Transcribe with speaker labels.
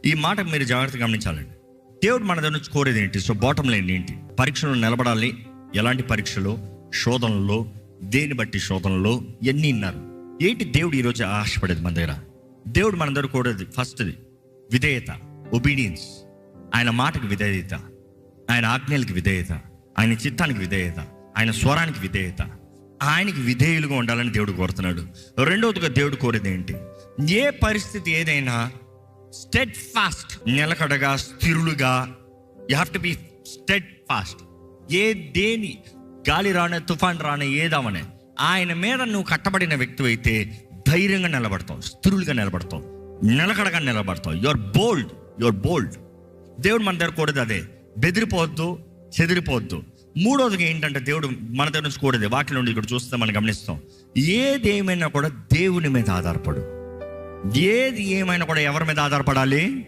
Speaker 1: ఈ మాట మీరు జాగ్రత్తగా గమనించాలండి. దేవుడు మన దగ్గర నుంచి కోరేది ఏంటి? సో బాటం లైన్ ఏంటి? పరీక్షలు నిలబడాలి. ఎలాంటి పరీక్షలు? శోధనలో, దేని బట్టి శోధనలో, ఎన్ని విన్నారు ఏంటి? దేవుడు ఈరోజు ఆశపడేది మన దగ్గర. దేవుడు మన దగ్గర కోరేది ఫస్ట్ది విధేయత, ఒబీడియన్స్. ఆయన మాటకి విధేయత, ఆయన ఆజ్ఞలకు విధేయత, ఆయన చిత్తానికి విధేయత, ఆయన స్వరానికి విధేయత. ఆయనకి విధేయులుగా ఉండాలని దేవుడు కోరుతున్నాడు. రెండవదిగా దేవుడు కోరేది ఏంటి? ఏ పరిస్థితి ఏదైనా స్టెడ్ ఫాస్ట్, నిలకడగా, స్థిరులుగా. You have to be steadfast. దేని గాలి రానే, తుఫాన్ రానే, ఏదామనే ఆయన మీద నువ్వు కట్టబడిన వ్యక్తి అయితే ధైర్యంగా నిలబడతావు, స్థిరులుగా నిలబడతావు, నిలకడగా నిలబడతావు. యువర్ బోల్డ్. దేవుడు మన దగ్గర కోరేది అదే. బెదిరిపోవద్దు, చెదిరిపోవద్దు. మూడోదిగా ఏంటంటే దేవుడు మన దగ్గర నుంచి కోరేది, వాటి నుండి ఇక్కడ చూస్తే మనం గమనిస్తాం, ఏదేమైనా కూడా దేవుని మీద ఆధారపడు. ఏది ఏమైనా కూడా ఎవరి మీద ఆధారపడాలి?